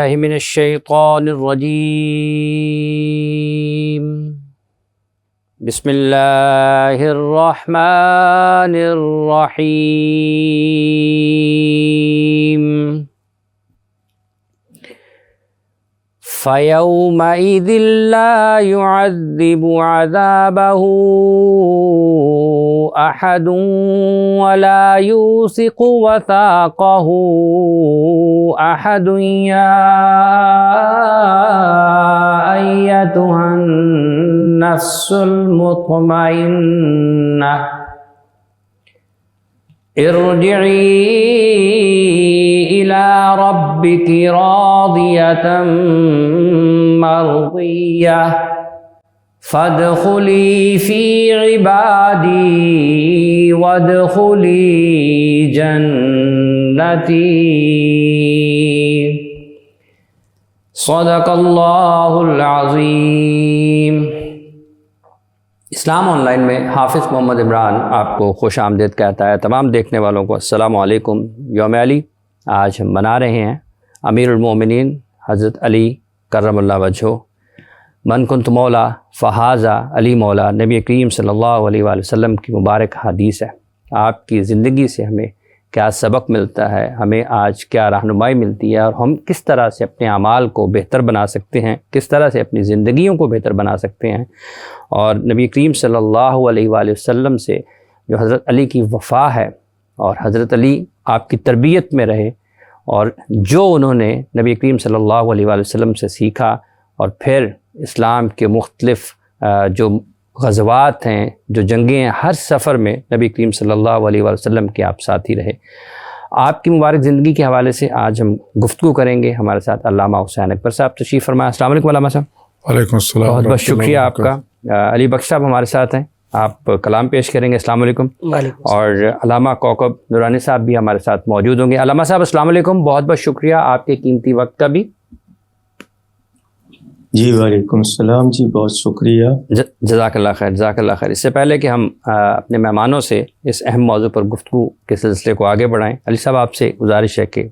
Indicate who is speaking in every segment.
Speaker 1: بالله من الشيطان الرجيم. بسم الله الرحمن الرحيم. فيومئذ لا يعذب عذابه أحد ولا يوثق وثاقه أحد يا أيتها النفس المطمئنة ارجعي إلى ربك راضية مرضية فادخلي في عبادي وادخلي جنتي. صدق اللہ العظیم. اسلام آن لائن میں حافظ محمد عمران آپ کو خوش آمدید کہتا ہے. تمام دیکھنے والوں کو السلام علیکم. یوم علی آج ہم منا رہے ہیں امیر المومنین حضرت علی کرم اللہ وجہہ. من کنت مولا فہذا علی مولا نبی کریم صلی اللہ علیہ وآلہ وسلم کی مبارک حدیث ہے. آپ کی زندگی سے ہمیں کیا سبق ملتا ہے, ہمیں آج کیا رہنمائی ملتی ہے, اور ہم کس طرح سے اپنے اعمال کو بہتر بنا سکتے ہیں, کس طرح سے اپنی زندگیوں کو بہتر بنا سکتے ہیں. اور نبی کریم صلی اللہ علیہ وآلہ وسلم سے جو حضرت علی کی وفا ہے, اور حضرت علی آپ کی تربیت میں رہے, اور جو انہوں نے نبی کریم صلی اللہ علیہ وآلہ وسلم سے سیکھا, اور پھر اسلام کے مختلف جو غزوات ہیں, جو جنگیں ہیں, ہر سفر میں نبی کریم صلی اللہ علیہ وآلہ وسلم کے آپ ساتھی رہے. آپ کی مبارک زندگی کے حوالے سے آج ہم گفتگو کریں گے. ہمارے ساتھ علامہ حسین اکبر صاحب تشریف فرمائے. السلام علیکم علامہ صاحب.
Speaker 2: وعلیکم السلام.
Speaker 1: بہت بہت شکریہ آپ کا. علی بخش صاحب ہمارے ساتھ ہیں, آپ کلام پیش کریں گے. السلام علیکم. اور علامہ کوکب نورانی صاحب بھی ہمارے ساتھ موجود ہوں گے. علامہ صاحب السلام علیکم, بہت بہت شکریہ آپ کے قیمتی وقت کا بھی.
Speaker 3: جی وعلیکم السلام. جی بہت شکریہ.
Speaker 1: جزاک اللہ خیر, جزاک اللہ خیر. اس سے پہلے کہ ہم اپنے مہمانوں سے اس اہم موضوع پر گفتگو کے سلسلے کو آگے بڑھائیں, علی صاحب آپ سے گزارش ہے کہ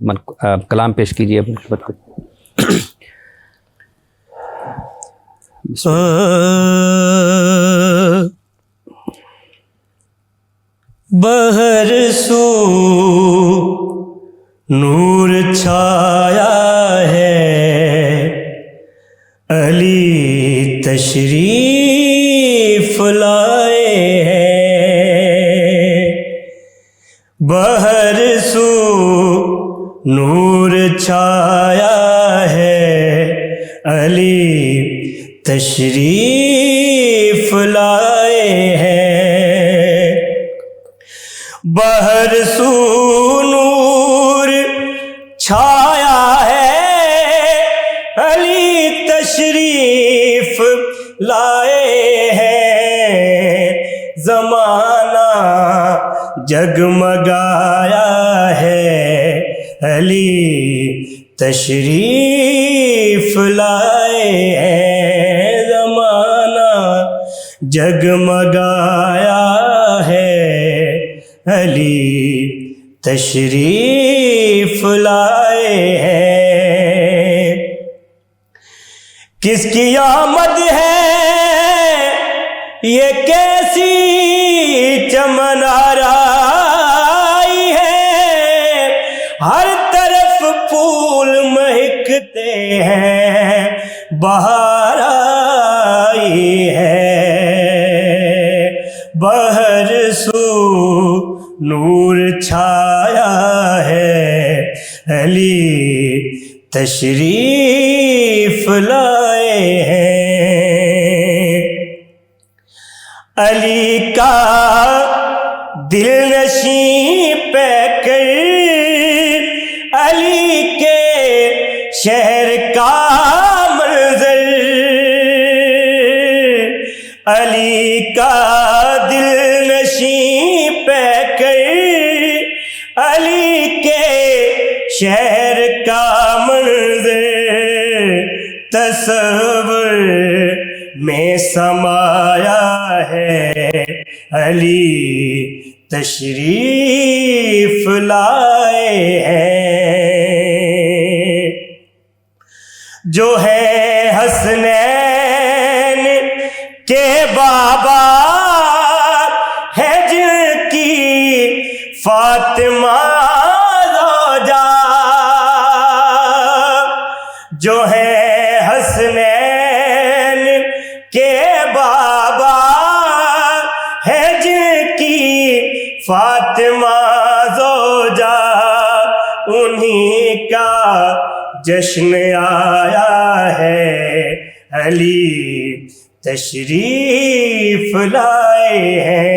Speaker 1: کلام پیش کیجیے اپنی خدمت کو.
Speaker 4: بہر سو نور چھایا ہے, علی تشریف لائے ہیں. بہر سو نور چھایا ہے, علی تشریف لائے ہیں. بہر سو نور چھایا ہے, علی تشریف لائے ہیں. زمانہ جگمگایا ہے, علی تشریف لائے ہیں. زمانہ جگمگایا ہے, علی تشریف لائے ہیں. کس کی آمد ہے یہ کیسی چمن آرائی ہے, ہر طرف پھول مہکتے ہیں, بہار آئی ہے. بہر سو نور چھایا ہے, علی تشریف لائے ہیں. علی کا دل نشیں پہ کر, علی کے شہر کا منظر, علی کا دل نشیں پہ کر, علی کے شہر کا منظر تصور میں سمایا ہے, علی تشریف لائے ہیں. جو ہے حسنین کے بابا ہے جن کی فاطمہ زوجہ، جو ہے حسنین کے بابا ہے جن کی فاطمہ زوجہ، انہی کا جشن آیا ہے، علی تشریف لائے ہیں۔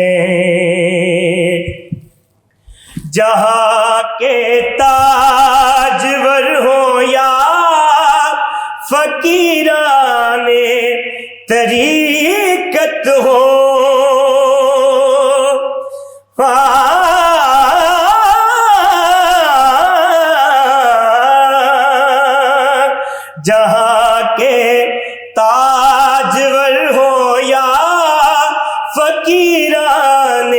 Speaker 4: جہاں کے تاجور ہوں یا فقیران طریقت ہو، جہاں کے تاجور ہو یا فقیران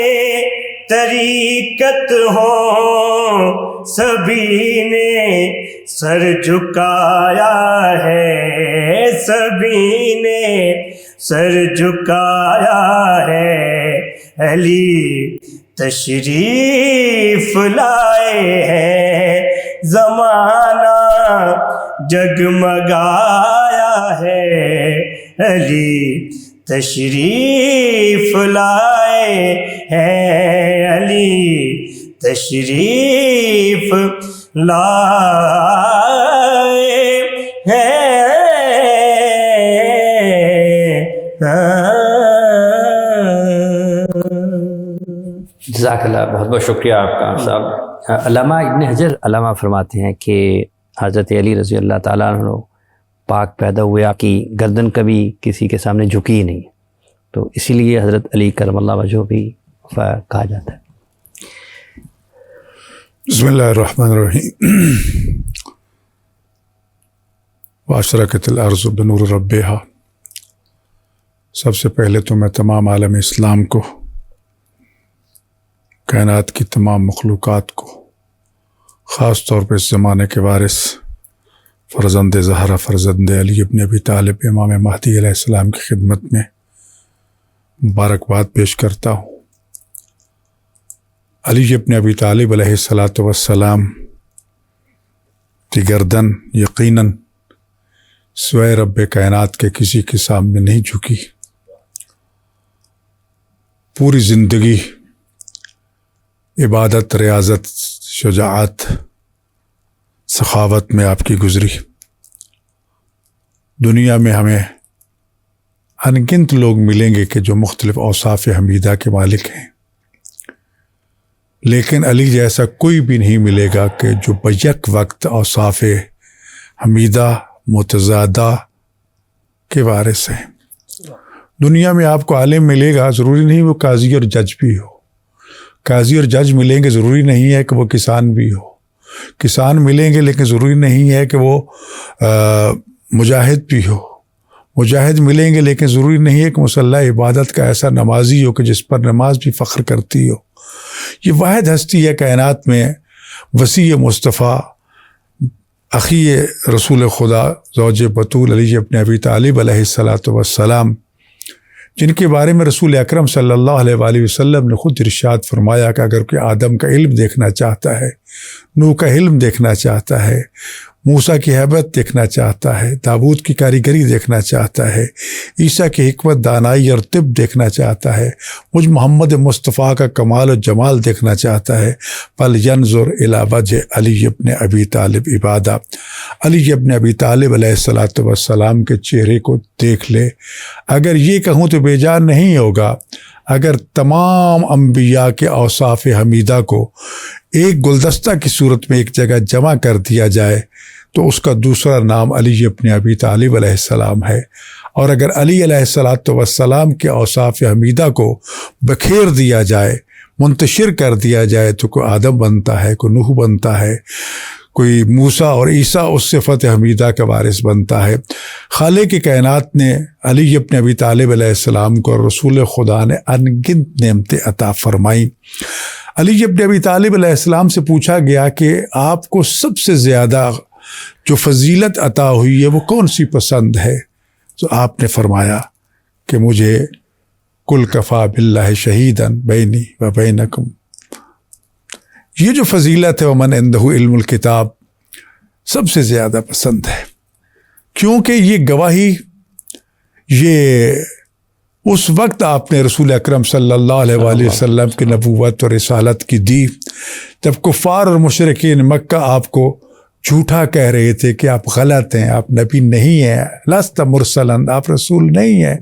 Speaker 4: طریقت ہو، سبھی نے سر جھکایا ہے، سبھی نے سر جھکایا ہے، علی تشریف لائے ہیں، زمانہ جگمگایا ہے، علی تشریف لائے ہیں، علی تشریف لائے ہیں۔
Speaker 1: جزاک اللہ، بہت بہت شکریہ آپ کا صاحب۔ علامہ ابن حجر علامہ فرماتے ہیں کہ حضرت علی رضی اللہ تعالیٰ عنہ پاک پیدا ہوئے، آپ کی گردن کبھی کسی کے سامنے جھکی ہی نہیں، تو اسی لیے حضرت علی کرم اللہ وجہہ بھی کہا جاتا ہے۔
Speaker 2: بسم اللہ الرحمن الرحیم۔ واشرقت الارض بنور ربها، سب سے پہلے تو میں تمام عالم اسلام کو، کائنات کی تمام مخلوقات کو، خاص طور پہ اس زمانے کے وارث فرزند زہرا فرزند علی ابن ابی طالب امام مہدی علیہ السلام کی خدمت میں مبارکباد پیش کرتا ہوں۔ علی ابن ابی طالب علیہ السلام کی گردن یقیناً سوائے رب کائنات کے کسی کے سامنے نہیں جھکی۔ پوری زندگی عبادت، ریاضت، شجاعت، سخاوت میں آپ کی گزری۔ دنیا میں ہمیں انگنت لوگ ملیں گے کہ جو مختلف اوصاف حمیدہ کے مالک ہیں، لیکن علی جیسا کوئی بھی نہیں ملے گا کہ جو بیک وقت اوصاف حمیدہ متضادہ کے وارث ہیں۔ دنیا میں آپ کو عالم ملے گا، ضروری نہیں وہ قاضی اور جج بھی ہو۔ قاضی اور جج ملیں گے، ضروری نہیں ہے کہ وہ کسان بھی ہو۔ کسان ملیں گے لیکن ضروری نہیں ہے کہ وہ مجاہد بھی ہو۔ مجاہد ملیں گے لیکن ضروری نہیں ہے کہ مسلح عبادت کا ایسا نمازی ہو کہ جس پر نماز بھی فخر کرتی ہو۔ یہ واحد ہستی ہے کائنات میں، وسیع مصطفیٰ، اخی رسول خدا، زوج بطول علی ابن ابی طالب علیہ السلام، جن کے بارے میں رسول اکرم صلی اللہ علیہ وآلہ وسلم نے خود ارشاد فرمایا کہ اگر کوئی آدم کا علم دیکھنا چاہتا ہے، نوح کا علم دیکھنا چاہتا ہے، موسیٰ کی ہیبت دیکھنا چاہتا ہے، داؤد کی کاریگری دیکھنا چاہتا ہے، عیسیٰ کی حکمت، دانائی اور طب دیکھنا چاہتا ہے، مجھ محمد مصطفیٰ کا کمال و جمال دیکھنا چاہتا ہے، فَلْيَنْظُرْ إِلَىٰ وَجْهِ علی ابن ابی طالب عبادہ، علی ابن ابی طالب علیہ السلام کے چہرے کو دیکھ لے۔ اگر یہ کہوں تو بے جان نہیں ہوگا، اگر تمام انبیاء کے اوصاف حمیدہ کو ایک گلدستہ کی صورت میں ایک جگہ جمع کر دیا جائے تو اس کا دوسرا نام علی ابن ابی طالب علیہ السلام ہے، اور اگر علی علیہ السلام کے اوصاف حمیدہ کو بکھیر دیا جائے، منتشر کر دیا جائے تو کوئی آدم بنتا ہے، کوئی نوح بنتا ہے، کوئی موسیٰ اور عیسیٰ اس صفت حمیدہ کا وارث بنتا ہے۔ خالق کائنات نے علی ابن ابی طالب علیہ السلام کو رسول خدا نے انگنت نعمتیں عطا فرمائیں۔ علی ابن ابی طالب علیہ السلام سے پوچھا گیا کہ آپ کو سب سے زیادہ جو فضیلت عطا ہوئی ہے وہ کون سی پسند ہے؟ تو آپ نے فرمایا کہ مجھے کل کفا باللہ شہیدن بینی و بینکم، یہ جو فضیلت ہے ومن عندہ علم الکتاب، سب سے زیادہ پسند ہے، کیونکہ یہ گواہی یہ اس وقت آپ نے رسول اکرم صلی اللہ علیہ وآلہ وسلم کی نبوت اور رسالت کی دی جب کفار اور مشرکین مکہ آپ کو جھوٹا کہہ رہے تھے کہ آپ غلط ہیں، آپ نبی نہیں ہیں، لست مرسلن، آپ رسول نہیں ہیں۔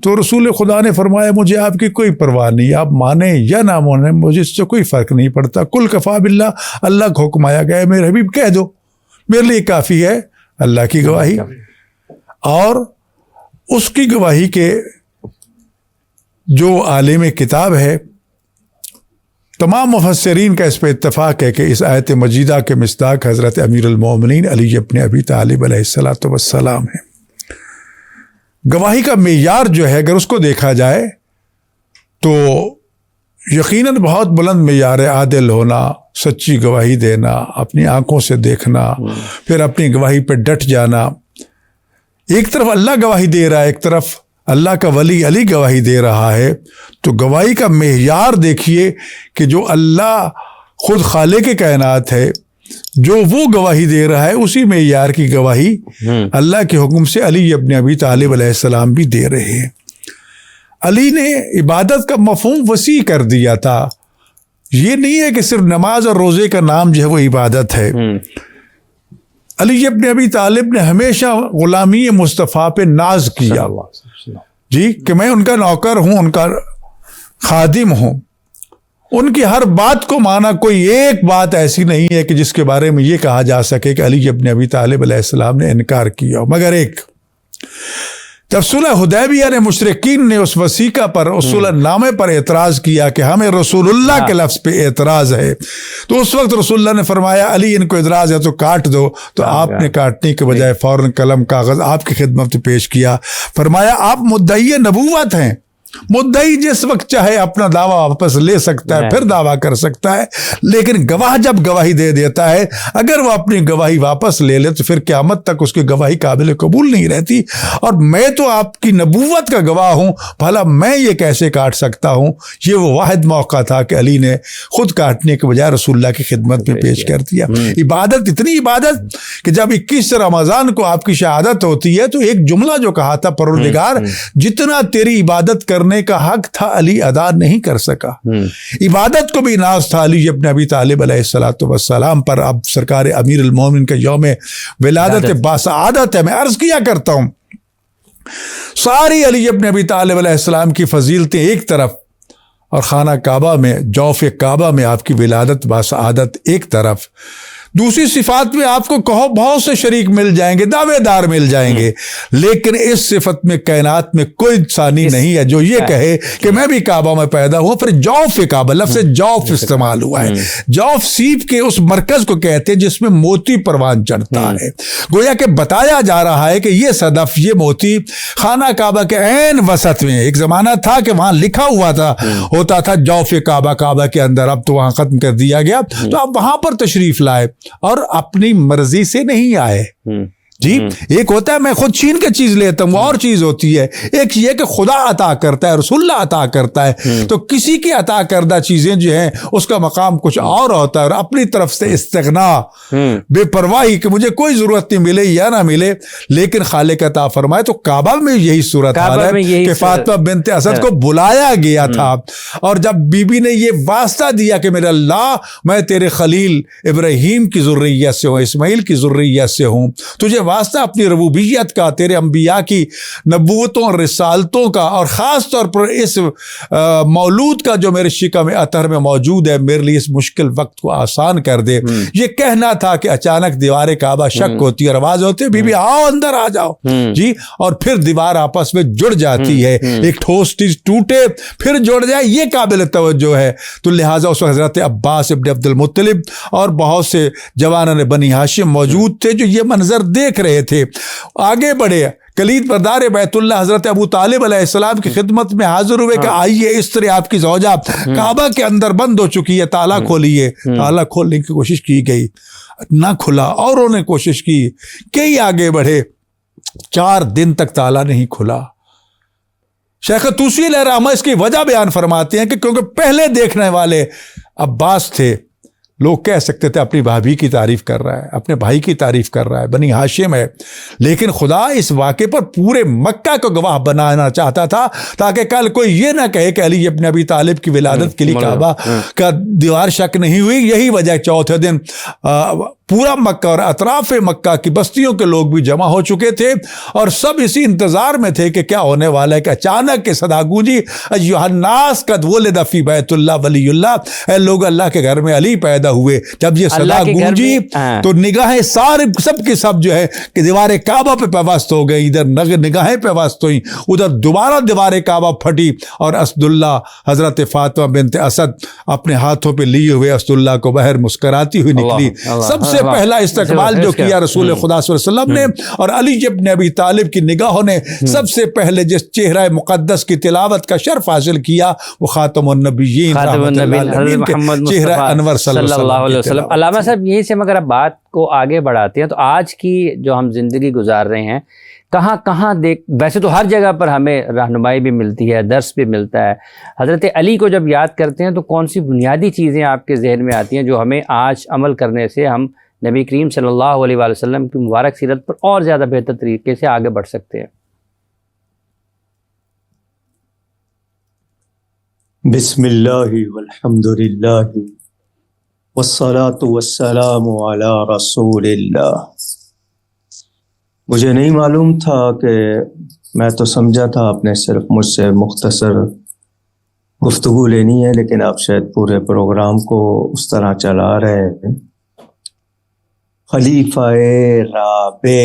Speaker 2: تو رسول خدا نے فرمایا مجھے آپ کی کوئی پرواہ نہیں، آپ مانیں یا نہ مانیں مجھے اس سے کوئی فرق نہیں پڑتا، کل کفا باللہ، اللہ کا حکم آیا گیا میرے حبیب کہہ دو، میرے لیے کافی ہے اللہ کی گواہی۔ اور اس کی گواہی کے جو عالم کتاب ہے، تمام مفسرین کا اس پہ اتفاق ہے کہ اس آیت مجیدہ کے مصداق حضرت امیر المومنین علی ابن ابی طالب علیہ الصلاۃ والسلام ہے۔ گواہی کا معیار جو ہے اگر اس کو دیکھا جائے تو یقیناً بہت بلند معیار ہے، عادل ہونا، سچی گواہی دینا، اپنی آنکھوں سے دیکھنا، پھر اپنی گواہی پہ ڈٹ جانا۔ ایک طرف اللہ گواہی دے رہا ہے، ایک طرف اللہ کا ولی علی گواہی دے رہا ہے، تو گواہی کا معیار دیکھیے کہ جو اللہ خود خالق کائنات ہے، جو وہ گواہی دے رہا ہے اسی معیار کی گواہی اللہ کے حکم سے علی ابن ابی طالب علیہ السلام بھی دے رہے ہیں۔ علی نے عبادت کا مفہوم وسیع کر دیا تھا، یہ نہیں ہے کہ صرف نماز اور روزے کا نام جو ہے وہ عبادت ہے۔ علی ابن ابی طالب نے ہمیشہ غلامی مصطفیٰ پہ ناز کیا، جی، کہ میں ان کا نوکر ہوں، ان کا خادم ہوں، ان کی ہر بات کو مانا، کوئی ایک بات ایسی نہیں ہے کہ جس کے بارے میں یہ کہا جا سکے کہ علی ابن ابی طالب علیہ السلام نے انکار کیا ہو، مگر ایک، جب صلح حدیبیہ نے مشرکین نے اس وثیقہ پر، اس صلح نامے پر اعتراض کیا کہ ہمیں رسول اللہ کے لفظ پہ اعتراض ہے، تو اس وقت رسول اللہ نے فرمایا علی ان کو اعتراض ہے تو کاٹ دو، تو آپ نے کاٹنے کے بجائے فوراً قلم کاغذ آپ کی خدمت میں پیش کیا، فرمایا آپ مدعی نبوت ہیں، مدعی جس وقت چاہے اپنا دعویٰ واپس لے سکتا ہے، پھر دعویٰ کر سکتا ہے، لیکن گواہ جب گواہی دے دیتا ہے اگر وہ اپنی گواہی واپس لے لے تو پھر قیامت تک اس کی گواہی قابل قبول نہیں رہتی۔ اور میں تو آپ کی نبوت کا گواہ ہوں، بھلا میں یہ کیسے کاٹ سکتا ہوں؟ یہ وہ واحد موقع تھا کہ علی نے خود کاٹنے کے بجائے رسول اللہ کی خدمت میں پیش کر دیا۔ عبادت، اتنی عبادت کہ جب 21 رمضان کو آپ کی شہادت ہوتی ہے تو ایک جملہ جو کہا تھا پروردگار جتنا تیری عبادت کرنے کا حق تھا علی ادا نہیں کر سکا۔ عبادت کو بھی ناز تھا علی ابن ابی طالب علیہ الصلوۃ والسلام پر۔ اب سرکار امیر المومنین کا یوم ولادت باسعادت ہے، میں عرض کیا کرتا ہوں ساری علی ابن ابی طالب علیہ السلام کی فضیلتیں ایک طرف اور خانہ کعبہ میں، جوف کعبہ میں آپ کی ولادت باسعادت ایک طرف، دوسری صفات میں آپ کو کہو بہت سے شریک مل جائیں گے، دعوے دار مل جائیں گے، لیکن اس صفت میں کائنات میں کوئی ثانی نہیں ہے جو یہ کہے کہ میں بھی کعبہ میں پیدا ہوں۔ پھر جوف کعبہ، لفظ جوف استعمال ہوا ہے، جوف سیپ کے اس مرکز کو کہتے ہیں جس میں موتی پروان چڑھتا ہے، گویا کہ بتایا جا رہا ہے کہ یہ صدف، یہ موتی خانہ کعبہ کے عین وسط میں، ایک زمانہ تھا کہ وہاں لکھا ہوا تھا، ہوتا تھا جوف کعبہ، کعبہ کے اندر، اب تو وہاں ختم کر دیا گیا، تو آپ وہاں پر تشریف لائے اور اپنی مرضی سے نہیں آئے۔ جی، ایک ہوتا ہے میں خود چھین کے چیز لیتا ہوں، وہ اور چیز ہوتی ہے، ایک یہ کہ خدا عطا کرتا ہے، رسول اللہ عطا کرتا ہے، تو کسی کی عطا کردہ چیزیں جو ہیں اس کا مقام کچھ اور ہوتا ہے، اور اپنی طرف سے استغنا، بے پرواہی کہ مجھے کوئی ضرورت نہیں ملے یا نہ ملے، لیکن خالق عطا فرمائے۔ تو کعبہ میں یہی صورت حال ہے کہ فاطمہ بنت اسد کو بلایا گیا تھا، اور جب بی بی نے یہ واسطہ دیا کہ میرے اللہ میں تیرے خلیل ابراہیم کی ذریت سے ہوں، اسماعیل کی ذریت سے ہوں، تجھے واسطہ اپنی ربوبیت کا، تیرے انبیاء کی نبوتوں اور رسالتوں کا، اور خاص طور پر اس مولود کا جو میرے شکم اطہر میں موجود ہے، میرے لیے اس مشکل وقت کو آسان کر دے۔ یہ کہنا تھا کہ اچانک دیوار کعبہ شک ہوتی ہے اور آواز ہوتی ہے بی بی آؤ اندر آ جاؤ، جی، اور پھر دیوار آپس میں جڑ جاتی ہے، ایک ٹھوس چیز ٹوٹے پھر جڑ جائے، یہ قابل توجہ ہے۔ تو لہٰذا اس وقت حضرت عباس ابن عبد المطلب اور بہت سے جوانان بنی ہاشم موجود تھے جو یہ منظر دیکھ رہے تھے، آگے بڑھے، کلید بردار بیت اللہ حضرت ابو طالب علیہ السلام کی خدمت میں حاضر ہوئے کہ آئیے، اس طرح آپ کی زوجہ کعبہ کے اندر بند ہو چکی ہے، تالا کھولیے۔ تالا کھولنے کی کوشش کی گئی، نہ کھلا، اور انہوں نے کوشش کی، کئی آگے بڑھے، 4 دن تک تالا نہیں کھلا۔ شیخ طوسی علیہ الرحمہ اس کی وجہ بیان فرماتے ہیں کہ کیونکہ پہلے دیکھنے والے عباس تھے، لوگ کہہ سکتے تھے اپنی بھابھی کی تعریف کر رہا ہے، اپنے بھائی کی تعریف کر رہا ہے، بنی ہاشم ہے، لیکن خدا اس واقعے پر پورے مکہ کو گواہ بنانا چاہتا تھا تاکہ کل کوئی یہ نہ کہے کہ علی ابن ابی طالب کی ولادت کے لیے کعبہ کا دیوار شک نہیں ہوئی۔ یہی وجہ چوتھے دن پورا مکہ اور اطراف مکہ کی بستیوں کے لوگ بھی جمع ہو چکے تھے اور سب اسی انتظار میں تھے کہ کیا ہونے والا ہے، کہ اچانک کے صدا گونجی ایھا الناس قد ولد فی بیت اللہ ولی اللہ، اے لوگ اللہ کے گھر میں علی پیدا ہوئے۔ جب یہ صدا گونجی تو نگاہیں سارے سب کی سب جو ہے کہ دیوار کعبہ پہ پیوست ہو گئی، ادھر نگاہیں پیوست ہوئیں، ادھر دوبارہ دیوار کعبہ پھٹی اور اسد اللہ حضرت فاطمہ بنت اسد اپنے ہاتھوں پہ لیے ہوئے اسد اللہ کو باہر مسکراتی ہوئی نکلی۔ سب سے پہلا استقبال جو کیا رسول خدا صلی اللہ علیہ وسلم نے اور علی ابن ابی طالب کی نگاہوں نے سب سے پہلے جس چہرہ مقدس کی تلاوت کا شرف حاصل کیا وہ خاتم النبیین چہرہ انور صلی اللہ علیہ وسلم۔
Speaker 1: علامہ صاحب یہیں سے مگر اب بات کو آگے بڑھاتے ہیں تو آج کی جو ہم زندگی گزار رہے ہیں کہاں کہاں ویسے تو ہر جگہ پر ہمیں رہنمائی بھی ملتی ہے، درس بھی ملتا ہے، حضرت علی کو جب یاد کرتے ہیں تو کون سی بنیادی چیزیں آپ کے ذہن میں آتی ہیں جو ہمیں آج عمل کرنے سے ہم نبی کریم صلی اللہ علیہ وآلہ وسلم کی مبارک سیرت پر اور زیادہ بہتر طریقے سے آگے بڑھ سکتے ہیں؟
Speaker 3: بسم اللہ والحمد للہ والصلاة والسلام علی رسول اللہ۔ مجھے نہیں معلوم تھا کہ میں تو سمجھا تھا آپ نے صرف مجھ سے مختصر گفتگو لینی ہے، لیکن آپ شاید پورے پروگرام کو اس طرح چلا رہے ہیں۔ خلیفہ رابع،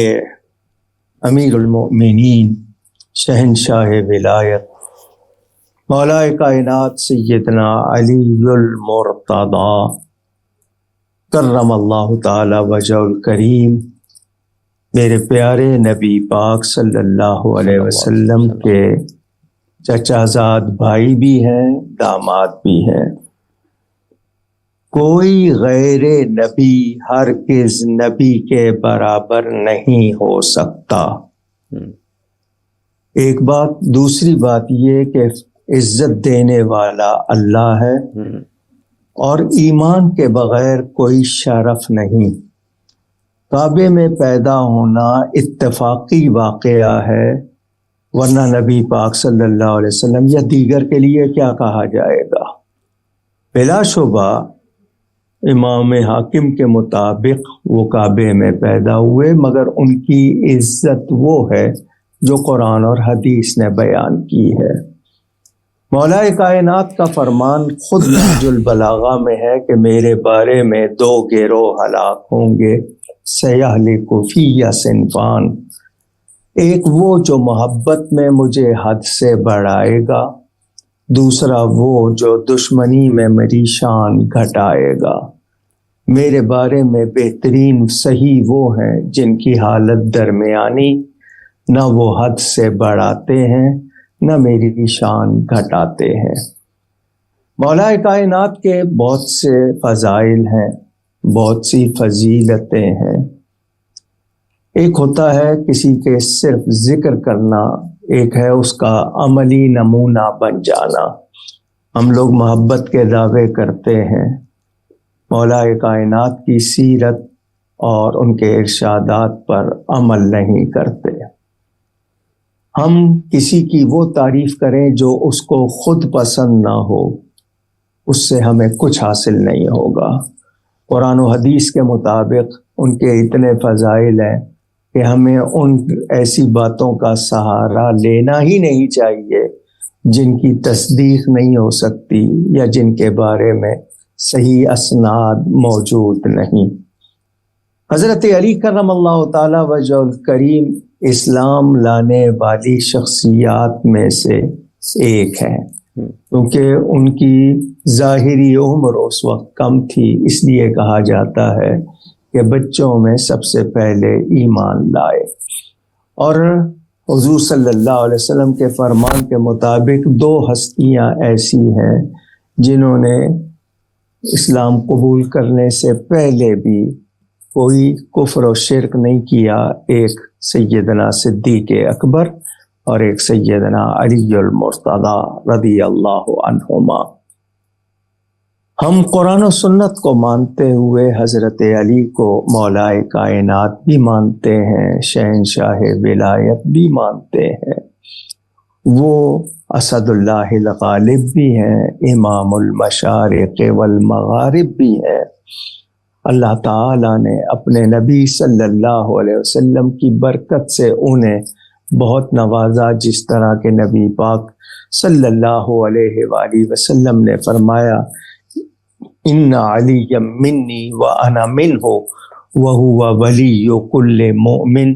Speaker 3: امیر المؤمنین، شہنشاہ ولایت، مولا کائنات سیدنا علی المرتضی کرم اللہ تعالی وجہ الکریم، میرے پیارے نبی پاک صلی اللہ علیہ وسلم کے چچا زاد بھائی بھی ہیں، داماد بھی ہیں۔ کوئی غیر نبی ہرگز نبی کے برابر نہیں ہو سکتا۔ ایک بات، دوسری بات یہ کہ عزت دینے والا اللہ ہے اور ایمان کے بغیر کوئی شرف نہیں۔ کعبے میں پیدا ہونا اتفاقی واقعہ ہے، ورنہ نبی پاک صلی اللہ علیہ وسلم یا دیگر کے لیے کیا کہا جائے گا۔ بلا شبہ امام حاکم کے مطابق وہ کعبے میں پیدا ہوئے، مگر ان کی عزت وہ ہے جو قرآن اور حدیث نے بیان کی ہے۔ مولا کائنات کا فرمان خود نہج البلاغہ میں ہے کہ میرے بارے میں 2 گروہ ہلاک ہوں گے، سیہلک فی صنفان، ایک وہ جو محبت میں مجھے حد سے بڑھائے گا، دوسرا وہ جو دشمنی میں میری شان گھٹائے گا۔ میرے بارے میں بہترین صحیح وہ ہیں جن کی حالت درمیانی، نہ وہ حد سے بڑھاتے ہیں نہ میری شان گھٹاتے ہیں۔ مولا کائنات کے بہت سے فضائل ہیں، بہت سی فضیلتیں ہیں۔ ایک ہوتا ہے کسی کے صرف ذکر کرنا، ایک ہے اس کا عملی نمونہ بن جانا۔ ہم لوگ محبت کے دعوے کرتے ہیں، مولا کائنات کی سیرت اور ان کے ارشادات پر عمل نہیں کرتے۔ ہم کسی کی وہ تعریف کریں جو اس کو خود پسند نہ ہو، اس سے ہمیں کچھ حاصل نہیں ہوگا۔ قرآن و حدیث کے مطابق ان کے اتنے فضائل ہیں کہ ہمیں ان ایسی باتوں کا سہارا لینا ہی نہیں چاہیے جن کی تصدیق نہیں ہو سکتی یا جن کے بارے میں صحیح اسناد موجود نہیں۔ حضرت علی کرم اللہ تعالی وجہ الکریم اسلام لانے والی شخصیات میں سے ایک ہیں، کیونکہ ان کی ظاہری عمر اس وقت کم تھی، اس لیے کہا جاتا ہے کہ بچوں میں سب سے پہلے ایمان لائے۔ اور حضور صلی اللہ علیہ وسلم کے فرمان کے مطابق 2 ہستیاں ایسی ہیں جنہوں نے اسلام قبول کرنے سے پہلے بھی کوئی کفر و شرک نہیں کیا، ایک سیدنا صدیق اکبر اور ایک سیدنا علی المرتضی رضی اللہ عنہما۔ ہم قرآن و سنت کو مانتے ہوئے حضرت علی کو مولائے کائنات بھی مانتے ہیں، شہنشاہ ولایت بھی مانتے ہیں، وہ اسد اللہ الغالب بھی ہیں، امام المشارق والمغارب بھی ہیں۔ اللہ تعالیٰ نے اپنے نبی صلی اللہ علیہ وسلم کی برکت سے انہیں بہت نوازا، جس طرح کہ نبی پاک صلی اللہ علیہ وآلہ وسلم نے فرمایا ان علی منی وانا منہ وہو ولی کل مؤمن،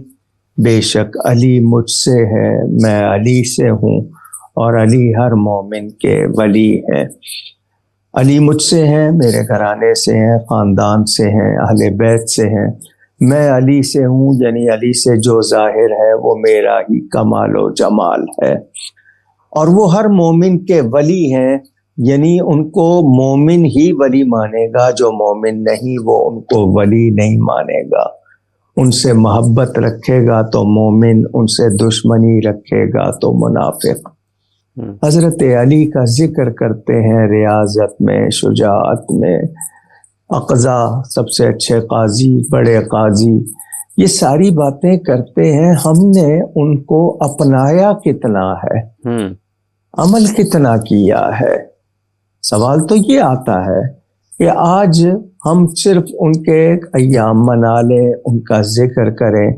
Speaker 3: بے شک علی مجھ سے ہے، میں علی سے ہوں، اور علی ہر مومن کے ولی ہیں۔ علی مجھ سے ہیں، میرے گھرانے سے ہیں، خاندان سے ہیں، اہل بیت سے ہیں، میں علی سے ہوں، یعنی علی سے جو ظاہر ہے وہ میرا ہی کمال و جمال ہے، اور وہ ہر مومن کے ولی ہیں، یعنی ان کو مومن ہی ولی مانے گا، جو مومن نہیں وہ ان کو ولی نہیں مانے گا۔ ان سے محبت رکھے گا تو مومن، ان سے دشمنی رکھے گا تو منافق۔ حضرت علی کا ذکر کرتے ہیں ریاضت میں، شجاعت میں، اقضا سب سے اچھے قاضی، بڑے قاضی، یہ ساری باتیں کرتے ہیں۔ ہم نے ان کو اپنایا کتنا ہے، عمل کتنا کیا ہے؟ سوال تو یہ آتا ہے کہ آج ہم صرف ان کے ایام منا لیں، ان کا ذکر کریں،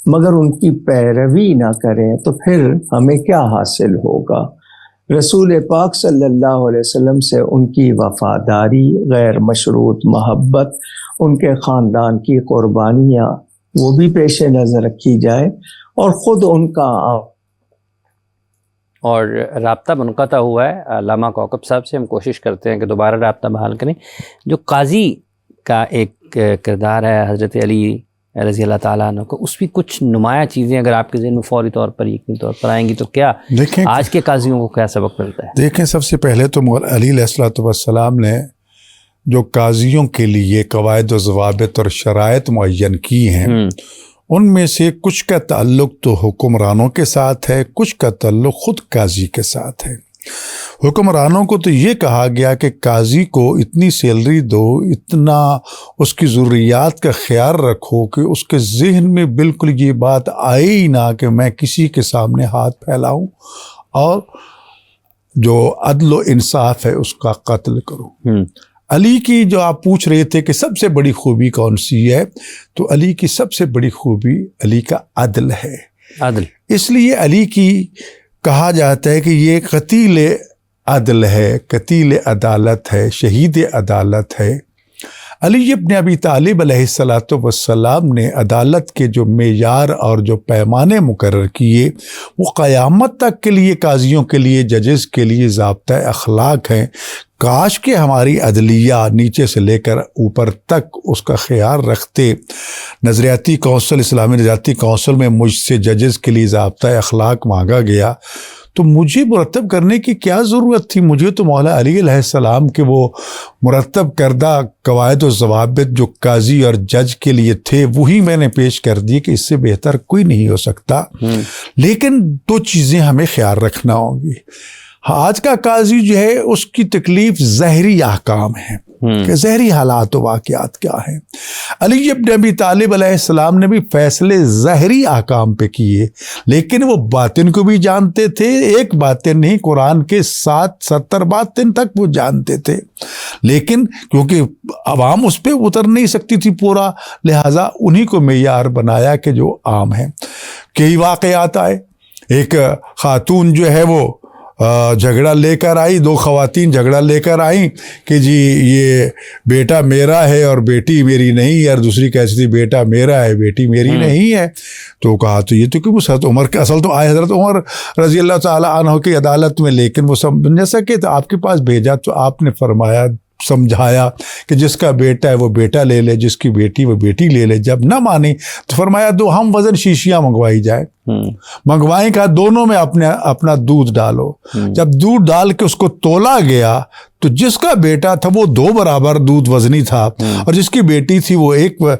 Speaker 3: مگر ان کی پیروی نہ کریں تو پھر ہمیں کیا حاصل ہوگا؟ رسول پاک صلی اللہ علیہ وسلم سے ان کی وفاداری، غیر مشروط محبت، ان کے خاندان کی قربانیاں، وہ بھی پیش نظر رکھی جائے، اور خود ان کا
Speaker 1: اور رابطہ منقطع ہوا ہے علامہ کوکب صاحب سے، ہم کوشش کرتے ہیں کہ دوبارہ رابطہ بحال کریں۔ جو قاضی کا ایک کردار ہے حضرت علی رضی اللہ تعالیٰ عنہ کو، اس بھی کچھ نمایاں چیزیں اگر آپ کے ذہن میں فوری طور پر یقینی طور پر آئیں گی تو کیا آج کے قاضیوں کو کیا سبق ملتا ہے؟
Speaker 2: دیکھیں، سب سے پہلے تو علی علیہ السلام نے جو قاضیوں کے لیے قواعد و ضوابط اور شرائط معین کی ہیں، ان میں سے کچھ کا تعلق تو حکمرانوں کے ساتھ ہے، کچھ کا تعلق خود قاضی کے ساتھ ہے۔ حکمرانوں کو تو یہ کہا گیا کہ قاضی کو اتنی سیلری دو، اتنا اس کی ضروریات کا خیال رکھو کہ اس کے ذہن میں بالکل یہ بات آئے ہی نہ کہ میں کسی کے سامنے ہاتھ پھیلاؤں، اور جو عدل و انصاف ہے اس کا قتل کروں۔ علی کی جو آپ پوچھ رہے تھے کہ سب سے بڑی خوبی کون سی ہے، تو علی کی سب سے بڑی خوبی علی کا عدل ہے۔
Speaker 1: عدل، اس
Speaker 2: لیے علی کی کہا جاتا ہے کہ یہ قتیل عدل ہے، قتیل عدالت ہے، شہید عدالت ہے۔ علی ابن ابی طالب علیہ السلام نے عدالت کے جو معیار اور جو پیمانے مقرر کیے، وہ قیامت تک کے لیے قاضیوں کے لیے، ججز کے لیے ضابطۂ اخلاق ہیں۔ کاش کہ ہماری عدلیہ نیچے سے لے کر اوپر تک اس کا خیال رکھتے۔ نظریاتی کونسل، اسلامی نظریاتی کونسل میں مجھ سے ججز کے لیے ضابطۂ اخلاق مانگا گیا تو مجھے مرتب کرنے کی کیا ضرورت تھی؟ مجھے تو مولا علی علیہ السلام کے وہ مرتب کردہ قواعد و ضوابط جو قاضی اور جج کے لیے تھے وہی میں نے پیش کر دی کہ اس سے بہتر کوئی نہیں ہو سکتا۔ لیکن دو چیزیں ہمیں خیال رکھنا ہوں گی۔ آج کا قاضی جو ہے اس کی تکلیف ظاہری احکام ہے کہ ظاہری حالات و واقعات کیا ہیں۔ علی ابن ابی طالب علیہ السلام نے بھی فیصلے ظاہری احکام پہ کیے، لیکن وہ باطن کو بھی جانتے تھے، ایک باطن نہیں، قرآن کے 70 باطن تک وہ جانتے تھے، لیکن کیونکہ عوام اس پہ اتر نہیں سکتی تھی پورا، لہٰذا انہی کو معیار بنایا کہ جو عام ہے۔ کئی واقعات آئے، ایک خاتون جو ہے وہ جھگڑا لے کر آئی، دو خواتین جھگڑا لے کر آئیں کہ جی یہ بیٹا میرا ہے اور بیٹی میری نہیں ہے، اور دوسری کہتی تھی بیٹا میرا ہے بیٹی میری نہیں ہے۔ تو کہا تو یہ تو کہ حضرت عمر کے اصل تو آئے حضرت عمر رضی اللہ تعالیٰ عنہ کی عدالت میں، لیکن وہ سمجھ سکے تو آپ کے پاس بھیجا تو آپ نے فرمایا، سمجھایا کہ جس کا بیٹا ہے وہ بیٹا لے لے، جس کی بیٹی وہ بیٹی لے لے۔ جب نہ مانی تو فرمایا دو ہم وزن شیشیاں منگوائی جائے، منگوائیں، کہا دونوں میں اپنا دودھ ڈالو۔ جب دودھ ڈال کے اس کو تولا گیا تو جس کا بیٹا تھا وہ 2 برابر دودھ وزنی تھا، اور جس کی بیٹی تھی وہ 1،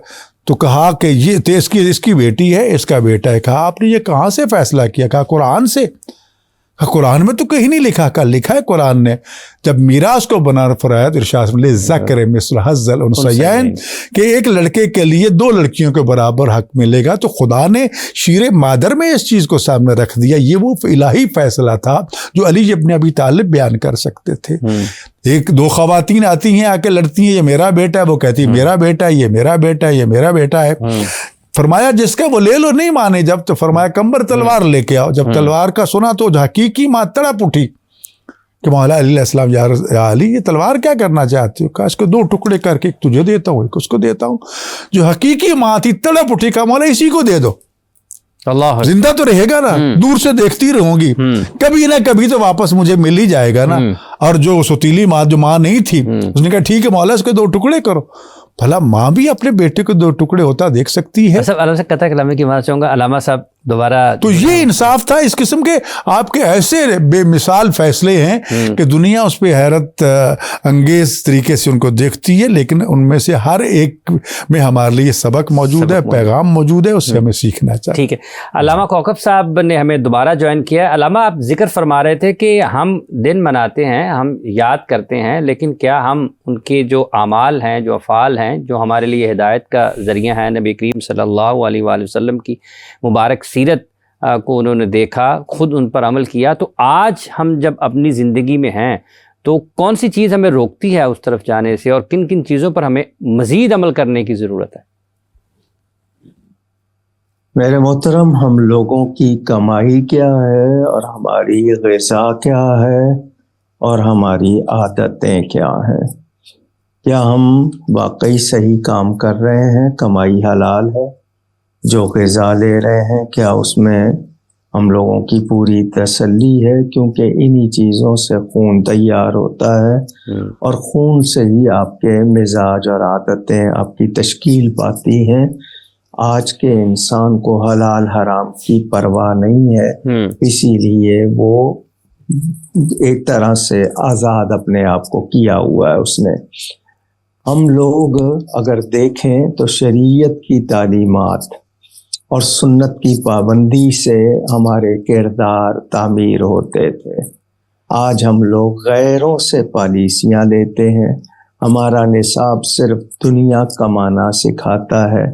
Speaker 2: تو کہا کہ یہ تو اس کی بیٹی ہے، اس کا بیٹا ہے. کہا آپ نے یہ کہاں سے فیصلہ کیا؟ کہا قرآن سے. قرآن میں تو کہیں نہیں لکھا. کہا لکھا ہے قرآن نے. جب میراث کو بنا فرمایا تو ارشاد للذکر مثل حظ الانثیین کہ ایک لڑکے کے لیے 2 لڑکیوں کے برابر حق ملے گا. تو خدا نے شیر مادر میں اس چیز کو سامنے رکھ دیا. یہ وہ الہی فیصلہ تھا جو علی ابن ابی طالب بیان کر سکتے تھے. 1-2 خواتین آتی ہیں، آ کے لڑتی ہیں، یہ میرا بیٹا ہے، وہ کہتی ہے میرا بیٹا ہے، یہ میرا بیٹا ہے، یہ میرا بیٹا ہے. فرمایا جس کا وہ لے لو. نہیں مانے جب تو فرمایا کمبر تلوار لے کے آؤ. جب تلوار کا سنا تو حقیقی ماں تڑپ اٹھی کہ مولا علی علیہ السلام، یا علی یہ تلوار کیا کرنا چاہتی ہو؟ کہا اس کو 2 ٹکڑے کر کے ایک تجھے دیتا ہوں، ایک اس کو دیتا ہوں. جو حقیقی ماں تھی تڑپ اٹھی. کہا مولا اسی کو دے دو،
Speaker 1: اللہ
Speaker 2: زندہ تو رہے گا نا، دور سے دیکھتی رہوں گی، کبھی نہ کبھی تو واپس مجھے مل ہی جائے گا نا. اور جو ستیلی ماں، جو ماں نہیں تھی، اس نے کہا ٹھیک ہے مولا اس کے 2 ٹکڑے کرو. بھلا ماں بھی اپنے بیٹے کو 2 ٹکڑے ہوتا دیکھ سکتی ہے.
Speaker 1: علامہ سے قطع کلامی کی بات چاہوں گا. علامہ صاحب دوبارہ
Speaker 2: تو یہ انصاف تھا. اس قسم کے آپ کے ایسے بے مثال فیصلے ہیں کہ دنیا اس پہ حیرت انگیز طریقے سے ان کو دیکھتی ہے، لیکن ان میں سے ہر ایک میں ہمارے لیے سبق موجود ہے، پیغام موجود ہے، اس سے ہمیں سیکھنا چاہیے.
Speaker 1: ٹھیک ہے. علامہ کوکب صاحب نے ہمیں دوبارہ جوائن کیا ہے. علامہ آپ ذکر فرما رہے تھے کہ ہم دن مناتے ہیں، ہم یاد کرتے ہیں، لیکن کیا ہم ان کے جو اعمال ہیں، جو افعال ہیں، جو ہمارے لیے ہدایت کا ذریعہ ہے، نبی کریم صلی اللہ علیہ وآلہ وسلم کی مبارک سیرت کو انہوں نے دیکھا، خود ان پر عمل کیا، تو آج ہم جب اپنی زندگی میں ہیں تو کون سی چیز ہمیں روکتی ہے اس طرف جانے سے، اور کن کن چیزوں پر ہمیں مزید عمل کرنے کی ضرورت ہے؟
Speaker 3: میرے محترم، ہم لوگوں کی کمائی کیا ہے، اور ہماری غذا کیا ہے، اور ہماری عادتیں کیا ہیں؟ کیا ہم واقعی صحیح کام کر رہے ہیں؟ کمائی حلال ہے؟ جو غذا لے رہے ہیں کیا اس میں ہم لوگوں کی پوری تسلی ہے؟ کیونکہ انہی چیزوں سے خون تیار ہوتا ہے، اور خون سے ہی آپ کے مزاج اور عادتیں آپ کی تشکیل پاتی ہیں. آج کے انسان کو حلال حرام کی پرواہ نہیں ہے، اسی لیے وہ ایک طرح سے آزاد اپنے آپ کو کیا ہوا ہے اس نے. ہم لوگ اگر دیکھیں تو شریعت کی تعلیمات اور سنت کی پابندی سے ہمارے کردار تعمیر ہوتے تھے. آج ہم لوگ غیروں سے پالیسیاں لیتے ہیں. ہمارا نصاب صرف دنیا کمانا سکھاتا ہے،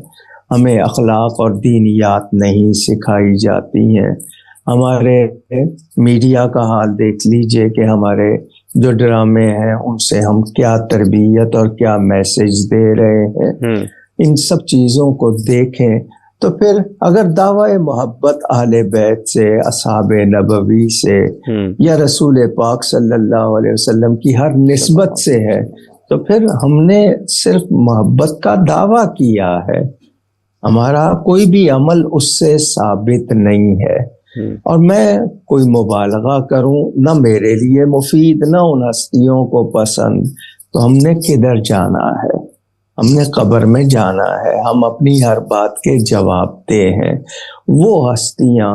Speaker 3: ہمیں اخلاق اور دینیات نہیں سکھائی جاتی ہیں. ہمارے میڈیا کا حال دیکھ لیجئے کہ ہمارے جو ڈرامے ہیں ان سے ہم کیا تربیت اور کیا میسج دے رہے ہیں. ان سب چیزوں کو دیکھیں تو پھر اگر دعوی محبت اہل بیت سے، اصحاب نبوی سے، یا رسول پاک صلی اللہ علیہ وسلم کی ہر نسبت سے ہے، تو پھر ہم نے صرف محبت کا دعویٰ کیا ہے. ہمارا کوئی بھی عمل اس سے ثابت نہیں ہے. اور میں کوئی مبالغہ کروں، نہ میرے لیے مفید، نہ ان ہستیوں کو پسند. تو ہم نے کدھر جانا ہے؟ ہم نے قبر میں جانا ہے. ہم اپنی ہر بات کے جواب دے ہیں. وہ ہستیاں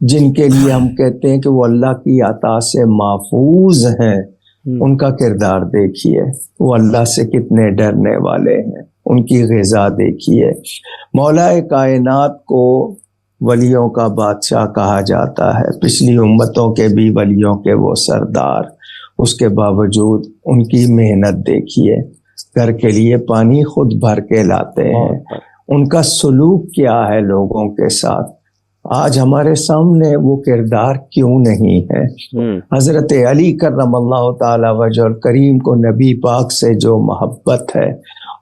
Speaker 3: جن کے لیے ہم کہتے ہیں کہ وہ اللہ کی عطا سے محفوظ ہیں، ان کا کردار دیکھیے. وہ اللہ سے کتنے ڈرنے والے ہیں، ان کی غذا دیکھیے. مولا کائنات کو ولیوں کا بادشاہ کہا جاتا ہے، پچھلی امتوں کے بھی ولیوں کے وہ سردار. اس کے باوجود ان کی محنت دیکھیے. گھر کے لیے پانی خود بھر کے لاتے ہیں. ان کا سلوک کیا ہے لوگوں کے ساتھ؟ آج ہمارے سامنے وہ کردار کیوں نہیں ہے؟ حضرت علی کرم اللہ تعالی وجہ الکریم کو نبی پاک سے جو محبت ہے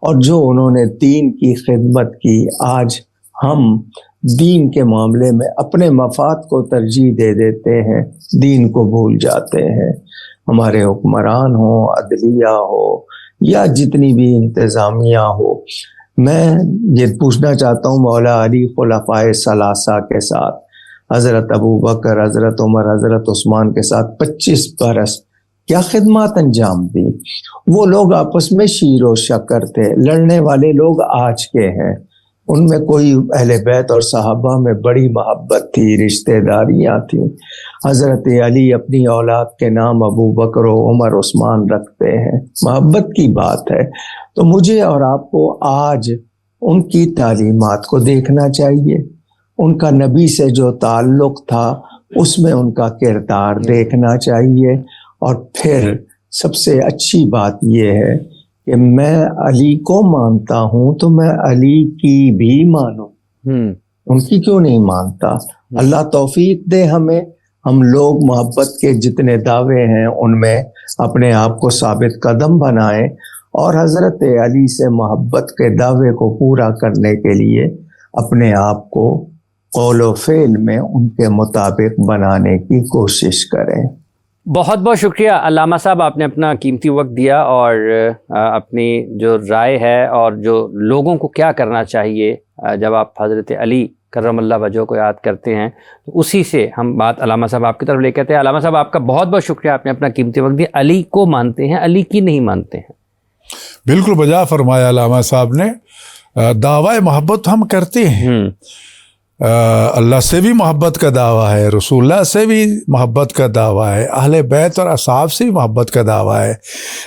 Speaker 3: اور جو انہوں نے دین کی خدمت کی، آج ہم دین کے معاملے میں اپنے مفاد کو ترجیح دے دیتے ہیں، دین کو بھول جاتے ہیں. ہمارے حکمران ہوں، عدلیہ ہو، یا جتنی بھی انتظامیہ ہو. میں یہ پوچھنا چاہتا ہوں، مولا علی خلفائے ثلاثہ کے ساتھ، حضرت ابو بکر، حضرت عمر، حضرت عثمان کے ساتھ 25 برس کیا خدمات انجام دی؟ وہ لوگ آپس میں شیر و شکر تھے. لڑنے والے لوگ آج کے ہیں. ان میں کوئی اہل بیت اور صحابہ میں بڑی محبت تھی، رشتہ داریاں تھیں. حضرت علی اپنی اولاد کے نام ابو بکر و عمر عثمان رکھتے ہیں. محبت کی بات ہے. تو مجھے اور آپ کو آج ان کی تعلیمات کو دیکھنا چاہیے، ان کا نبی سے جو تعلق تھا اس میں ان کا کردار دیکھنا چاہیے، اور پھر سب سے اچھی بات یہ ہے کہ میں علی کو مانتا ہوں تو میں علی کی بھی مانوں، ان کی کیوں نہیں مانتا؟ اللہ توفیق دے ہمیں، ہم لوگ محبت کے جتنے دعوے ہیں ان میں اپنے آپ کو ثابت قدم بنائیں، اور حضرت علی سے محبت کے دعوے کو پورا کرنے کے لیے اپنے آپ کو قول و فعل میں ان کے مطابق بنانے کی کوشش کریں۔
Speaker 1: بہت بہت شکریہ علامہ صاحب، آپ نے اپنا قیمتی وقت دیا اور اپنی جو رائے ہے اور جو لوگوں کو کیا کرنا چاہیے جب آپ حضرت علی کرم اللہ وجہہ کو یاد کرتے ہیں، تو اسی سے ہم بات علامہ صاحب آپ کی طرف لے کے آتے ہیں۔ علامہ صاحب آپ کا بہت بہت شکریہ، آپ نے اپنا قیمتی وقت دیا۔ علی کو مانتے ہیں، علی کی نہیں مانتے ہیں۔
Speaker 2: بالکل بجا فرمایا علامہ صاحب نے۔ دعوی محبت ہم کرتے ہیں، اللہ سے بھی محبت کا دعویٰ ہے، رسول اللہ سے بھی محبت کا دعویٰ ہے، اہل بیت اور اصحاب سے بھی محبت کا دعویٰ ہے،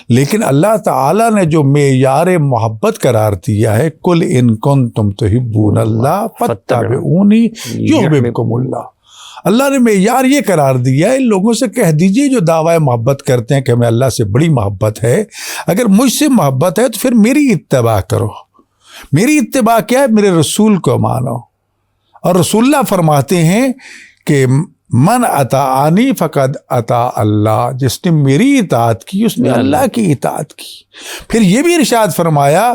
Speaker 2: لیکن اللہ تعالیٰ نے جو معیار محبت قرار دیا ہے، قل ان کنتم تحبون اللہ فاتبعونی یحببکم اللہ، اللہ نے معیار یہ قرار دیا ہے، ان لوگوں سے کہہ دیجئے جو دعویٰ محبت کرتے ہیں کہ ہمیں اللہ سے بڑی محبت ہے، اگر مجھ سے محبت ہے تو پھر میری اتباع کرو۔ میری اتباع کیا ہے؟ میرے رسول کو مانو۔ اور رسول اللہ فرماتے ہیں کہ من اطاعنی فقد اطاع اللہ، جس نے میری اطاعت کی اس نے اللہ کی اطاعت کی۔ پھر یہ بھی ارشاد فرمایا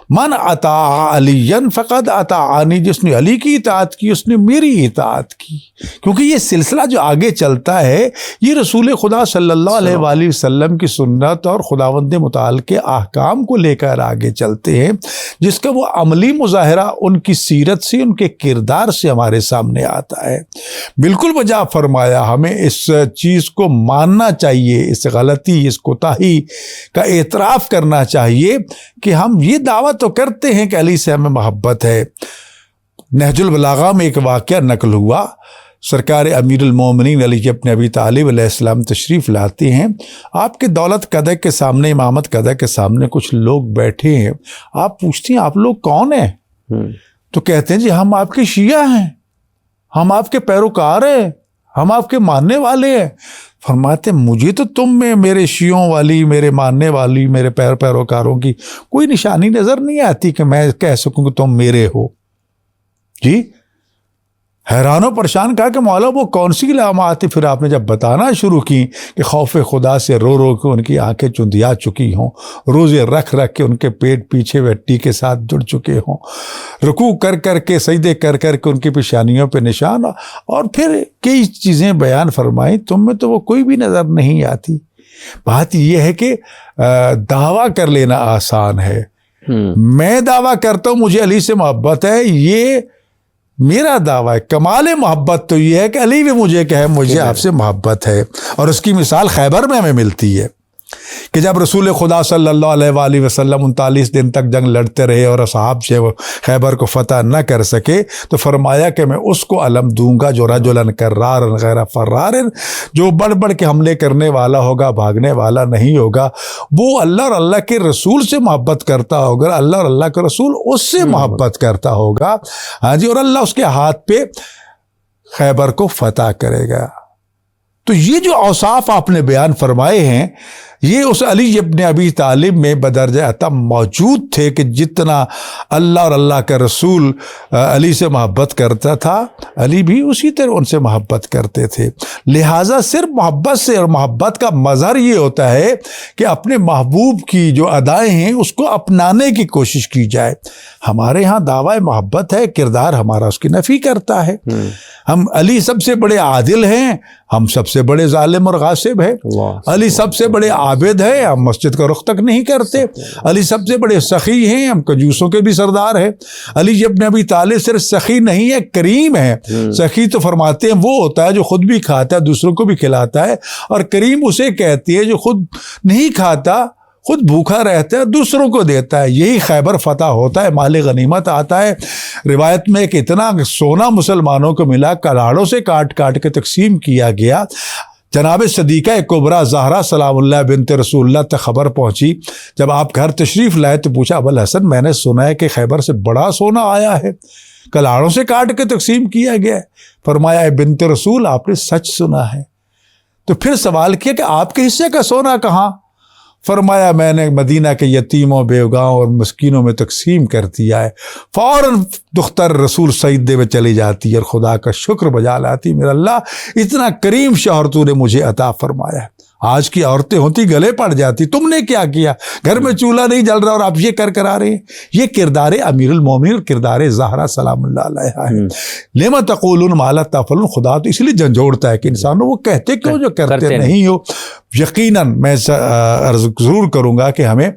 Speaker 2: من اطاع علی فقد اطاعنی، جس نے علی کی اطاعت کی اس نے میری اطاعت کی۔ کیونکہ یہ سلسلہ جو آگے چلتا ہے یہ رسول خدا صلی اللہ علیہ وآلہ وسلم کی سنت اور خداوند متعال کے احکام کو لے کر آگے چلتے ہیں، جس کا وہ عملی مظاہرہ ان کی سیرت سے، ان کے کردار سے ہمارے سامنے آتا ہے۔ بالکل بجا فرمایا، ہمیں اس چیز کو ماننا چاہیے، اس غلطی، اس کوتاہی کا اعتراف کرنا چاہیے کہ ہم یہ دعویٰ تو کرتے ہیں کہ علی سے ہمیں محبت ہے۔ نہج البلاغہ میں ایک واقعہ نقل ہوا، سرکار امیر المومنین علی ابن ابی طالب علیہ السلام تشریف لاتے ہیں، آپ کے دولت قدح کے سامنے، امامت قدح کے سامنے کچھ لوگ بیٹھے ہیں، آپ پوچھتے ہیں آپ لوگ کون ہیں؟ تو کہتے ہیں جی ہم آپ کے شیعہ ہیں، ہم آپ کے پیروکار ہیں، ہم آپ کے ماننے والے ہیں۔ فرماتے مجھے تو تم میں میرے شیعوں والی، میرے ماننے والی، میرے پیروکاروں کی کوئی نشانی نظر نہیں آتی کہ میں کہہ سکوں کہ تم میرے ہو۔ جی حیران و پریشان کہا کہ مولا وہ کون سی علامات تھی؟ پھر آپ نے جب بتانا شروع کی کہ خوف خدا سے رو رو کے ان کی آنکھیں چندیا چکی ہوں، روزے رکھ رکھ کے ان کے پیٹ پیچھے وٹی کے ساتھ جڑ چکے ہوں، رکوع کر کر کے سجدے کر کر کے ان کی پیشانیوں پہ نشان، اور پھر کئی چیزیں بیان فرمائیں، تم میں تو وہ کوئی بھی نظر نہیں آتی۔ بات یہ ہے کہ دعویٰ کر لینا آسان ہے، میں دعویٰ کرتا ہوں مجھے علی سے محبت ہے، یہ میرا دعویٰ ہے۔ کمال محبت تو یہ ہے کہ علی بھی مجھے کہے مجھے آپ سے محبت ہے، اور اس کی مثال خیبر میں ہمیں ملتی ہے کہ جب رسول خدا صلی اللہ علیہ وآلہ وسلم 39 دن تک جنگ لڑتے رہے اور اصحاب سے وہ خیبر کو فتح نہ کر سکے، تو فرمایا کہ میں اس کو علم دوں گا جو رجلاً کرارن غیر فرارن، جو بڑھ بڑھ کے حملے کرنے والا ہوگا، بھاگنے والا نہیں ہوگا، وہ اللہ اور اللہ کے رسول سے محبت کرتا ہوگا، اللہ اور اللہ کے رسول اس سے محبت کرتا ہوگا، ہاں جی، اور اللہ اس کے ہاتھ پہ خیبر کو فتح کرے گا۔ تو یہ جو اوصاف آپ نے بیان فرمائے ہیں یہ اس علی ابن ابی طالب میں بدرجہ عطا موجود تھے کہ جتنا اللہ اور اللہ کا رسول علی سے محبت کرتا تھا، علی بھی اسی طرح ان سے محبت کرتے تھے۔ لہٰذا صرف محبت سے، اور محبت کا مظہر یہ ہوتا ہے کہ اپنے محبوب کی جو ادائیں ہیں اس کو اپنانے کی کوشش کی جائے۔ ہمارے ہاں دعویٰ محبت ہے، کردار ہمارا اس کی نفی کرتا ہے۔ ہم علی سب سے بڑے عادل ہیں، ہم سب سے بڑے ظالم اور غاصب ہیں۔ علی سب سے بڑے عابد ہیں، ہم مسجد کا رخ تک نہیں کرتے۔ علی سب سے بڑے سخی ہیں، ہم کنجوسوں کے بھی سردار ہیں۔ علی ابن ابی طالب صرف سخی نہیں ہے، کریم ہے۔ سخی تو فرماتے ہیں وہ ہوتا ہے جو خود بھی کھاتا ہے، دوسروں کو بھی کھلاتا ہے، اور کریم اسے کہتی ہے جو خود نہیں کھاتا، خود بھوکا رہتا ہے، دوسروں کو دیتا ہے۔ یہی خیبر فتح ہوتا ہے، مال غنیمت آتا ہے۔ روایت میں کہ اتنا سونا مسلمانوں کو ملا، کلاڑوں سے کاٹ کاٹ کے تقسیم کیا گیا۔ جناب صدیقہ کبریٰ زہرا سلام اللہ بنت رسول اللہ تک خبر پہنچی. جب آپ گھر تشریف لائے تو پوچھا ابوالحسن میں نے سنا ہے کہ خیبر سے بڑا سونا آیا ہے, کلاڑوں سے کاٹ کے تقسیم کیا گیا ہے. فرمایا اے بنت رسول آپ نے سچ سنا ہے. تو پھر سوال کیا کہ آپ کے حصے کا سونا کہاں؟ فرمایا میں نے مدینہ کے یتیموں بیوگاؤں اور مسکینوں میں تقسیم کر دیا ہے. فوراً دختر رسول سجدے میں چلی جاتی اور خدا کا شکر بجا لاتی, میرا اللہ اتنا کریم شوہر تو نے مجھے عطا فرمایا ہے. آج کی عورتیں ہوتی گلے پڑ جاتی, تم نے کیا کیا, گھر میں چولہا نہیں جل رہا اور آپ یہ کر آ رہے ہیں. یہ کردار امیر المومنین اور کردار زہرا سلام اللہ علیہا ہے. لما تقولون ما لا تفعلون, خدا تو اس لیے جھنجھوڑتا ہے کہ انسانوں وہ کہتے کیوں جو کرتے نہیں ہو. یقیناً میں عرض ضرور کروں گا کہ ہمیں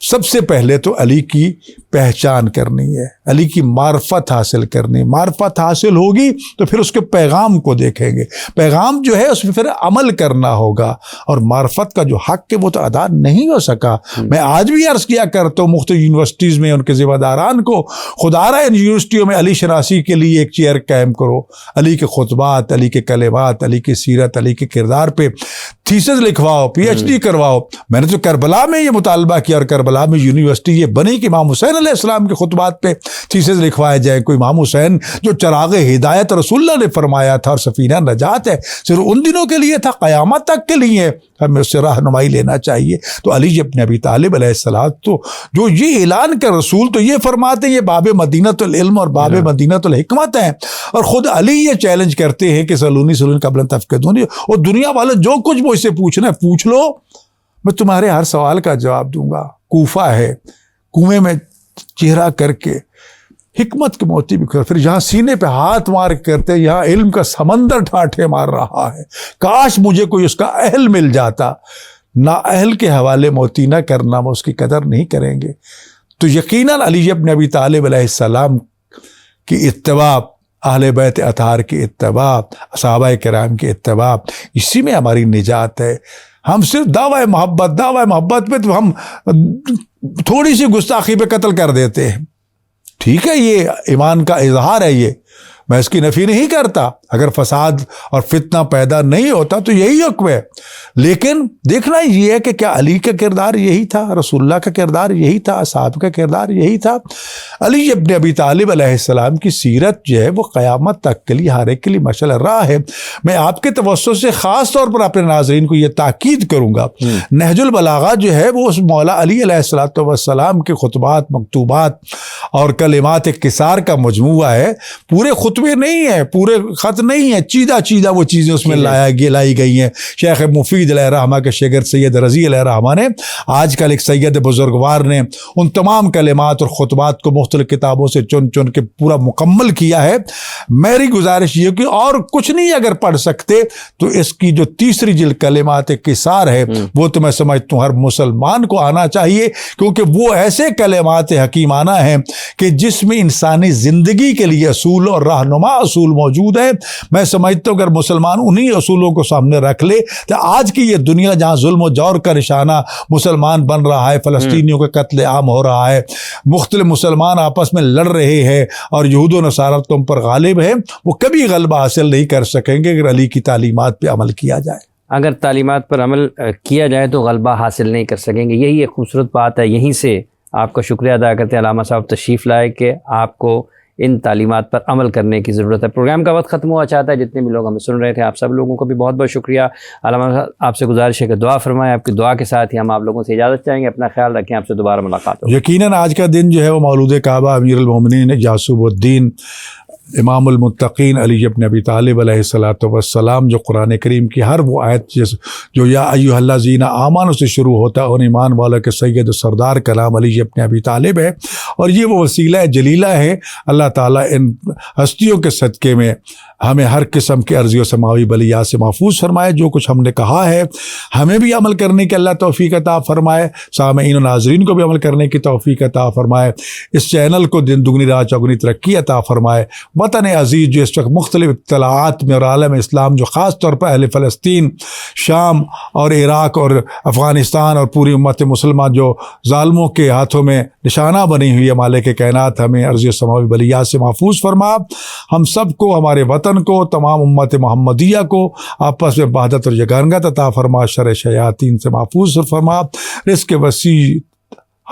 Speaker 2: سب سے پہلے تو علی کی پہچان کرنی ہے, علی کی معرفت حاصل کرنی. معرفت حاصل ہوگی تو پھر اس کے پیغام کو دیکھیں گے, پیغام جو ہے اس میں پھر عمل کرنا ہوگا. اور معرفت کا جو حق ہے وہ تو ادا نہیں ہو سکا. میں آج بھی عرض کیا کرتا ہوں مختلف یونیورسٹیز میں ان کے ذمہ داران کو, خدا را ان یونیورسٹیوں میں علی شناسی کے لیے ایک چیئر قائم کرو, علی کے خطبات, علی کے کلمات, علی کی سیرت, علی کے کردار پہ تھیسس لکھواؤ, پی ایچ ڈی کرواؤ. میں نے تو کربلا میں یہ مطالبہ کیا اور کربلا میں یونیورسٹی یہ بنی کہ امام حسین علیہ السلام کے خطبات پہ تھیسس لکھوائے جائیں. کوئی امام حسین جو چراغ ہدایت رسول اللہ نے فرمایا تھا اور سفینہ نجات ہے, صرف ان دنوں کے لیے تھا, قیامت تک کے لیے ہمیں اس سے رہنمائی لینا چاہیے. تو علی ابن ابی طالب علیہ السلام تو جو یہ اعلان کر رسول تو یہ فرماتے ہیں یہ باب مدینۃ العلم اور باب مدینۃ الحکمت ہیں, اور خود علی یہ چیلنج کرتے ہیں کہ سلونی قبل ان تفقدونی, اور دنیا والے جو کچھ مجھ سے پوچھنا ہے پوچھ لو, میں تمہارے ہر سوال کا جواب دوں گا. کوفہ ہے, کنویں میں چہرہ کر کے حکمت کے موتی بھی کر, پھر یہاں سینے پہ ہاتھ مار کرتے, یہاں علم کا سمندر ٹھاٹھے مار رہا ہے, کاش مجھے کوئی اس کا اہل مل جاتا. نا اہل کے حوالے موتی نہ کرنا, وہ اس کی قدر نہیں کریں گے. تو یقیناً علی ابن ابی طالب علیہ السلام کی اتباع, اہل بیت اطہار کی اتباع, صحابہ کرام کی اتباع, اسی میں ہماری نجات ہے. ہم صرف دعوی محبت پہ تو ہم تھوڑی سی گستاخی پہ قتل کر دیتے ہیں. ٹھیک ہے, یہ ایمان کا اظہار ہے, یہ میں اس کی نفی نہیں کرتا. اگر فساد اور فتنہ پیدا نہیں ہوتا تو یہی حکم ہے, لیکن دیکھنا یہ ہے کہ کیا علی کا کردار یہی تھا, رسول اللہ کا کردار یہی تھا, اصحاب کا کردار یہی تھا. علی ابن ابی طالب علیہ السلام کی سیرت جو ہے وہ قیامت تک کے لیے ہر ایک کے لیے مشعل راہ ہے. میں آپ کے توسط سے خاص طور پر اپنے ناظرین کو یہ تاکید کروں گا, نہج البلاغہ جو ہے وہ اس مولا علی علیہ السلام کے خطبات, مکتوبات اور کلمات قصار کا مجموعہ ہے. پورے خطبے نہیں ہیں, پورے خط نہیں ہے, چیدہ وہ چیزیں اس میں لائی گئی ہیں. شیخ مفید علیہ الرحمہ کے شاگرد سید رضی علیہ الرحمہ نے, آج کل ایک سید بزرگوار نے ان تمام کلمات اور خطبات کو مختلف کتابوں سے چن کے پورا مکمل کیا ہے. میری گزارش یہ کہ اور کچھ نہیں اگر پڑھ سکتے تو اس کی جو تیسری جلد کلمات قصار ہے وہ تو میں سمجھتا ہوں ہر مسلمان کو آنا چاہیے, کیونکہ وہ ایسے کلمات حکیمانہ ہیں کہ جس میں انسانی زندگی کے لیے اصول اور رہنما اصول موجود ہے. میں سمجھتا ہوں اگر مسلمان انہی اصولوں کو سامنے رکھ لے تو آج کی یہ دنیا جہاں ظلم و جور کا نشانہ مسلمان بن رہا ہے, فلسطینیوں کا قتل عام ہو رہا ہے, مختلف مسلمان آپس میں لڑ رہے ہیں اور یہود و نصارہ تم پر غالب ہے, وہ کبھی غلبہ حاصل نہیں کر سکیں گے اگر علی کی تعلیمات پہ عمل کیا جائے.
Speaker 1: اگر تعلیمات پر عمل کیا جائے تو غلبہ حاصل نہیں کر سکیں گے. یہی ایک خوبصورت بات ہے. یہیں سے آپ کا شکریہ ادا کرتے ہیں علامہ صاحب تشریف لائے کہ آپ کو ان تعلیمات پر عمل کرنے کی ضرورت ہے. پروگرام کا وقت ختم ہوا چاہتا ہے. جتنے بھی لوگ ہمیں سن رہے تھے آپ سب لوگوں کو بھی بہت بہت شکریہ. علامہ صاحب آپ سے گزارش ہے کہ دعا فرمائیں. آپ کی دعا کے ساتھ ہی ہم آپ لوگوں سے اجازت چاہیں گے. اپنا خیال رکھیں. آپ سے دوبارہ ملاقات ہو.
Speaker 2: یقیناً آج کا دن جو ہے وہ مولود کعبہ امیر المومنین یعصوب الدین امام المتقین علی ابن ابی طالب علیہ السلام جو قرآن کریم کی ہر وہ آیت جو یا ایھا الذین آمنوا سے شروع ہوتا ہے, ان ایمان والوں کے سید و سردار کا نام علی ابن ابی طالب ہے, اور یہ وہ وسیلہ جلیلہ ہے. اللہ تعالیٰ ان ہستیوں کے صدقے میں ہمیں ہر قسم کے عرضی و سماوی بلیات سے محفوظ فرمائے. جو کچھ ہم نے کہا ہے ہمیں بھی عمل کرنے کی اللہ توفیق عطا فرمائے, سامعین و ناظرین کو بھی عمل کرنے کی توفیق عطا فرمائے. اس چینل کو دن دگنی رات چوگنی ترقی عطا فرمائے. وطن عزیز جو اس وقت مختلف اطلاعات میں اور عالم اسلام جو خاص طور پر اہل فلسطین، شام اور عراق اور افغانستان اور پوری امت مسلمہ جو ظالموں کے ہاتھوں میں نشانہ بنی ہوئی ہے، مالک کائنات ہمیں ارضی و سماوی بلیات سے محفوظ فرما، ہم سب کو، ہمارے وطن کو، تمام امت محمدیہ کو آپس میں وحدت اور یگانگت عطا فرما، شر شیاطین سے محفوظ فرما، رزق وسیع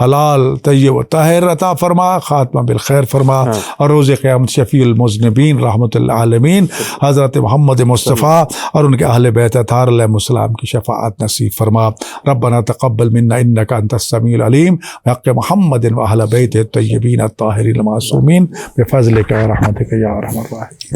Speaker 2: حلال طیب و طاہر عطا فرما، خاتمہ بالخیر فرما، اور روز قیامت شفیع المذنبین رحمت للعالمین حضرت محمد مصطفیٰ اور ان کے اہل بیت اطہار علیہم السلام کی شفاعت نصیب فرما۔ ربنا تقبل منا انک انت السمیع العلیم، بحق محمد و اہل بیت الطیبین الطاہرین المعصومین، بفضلک و رحمتک یا ارحم الراحمین۔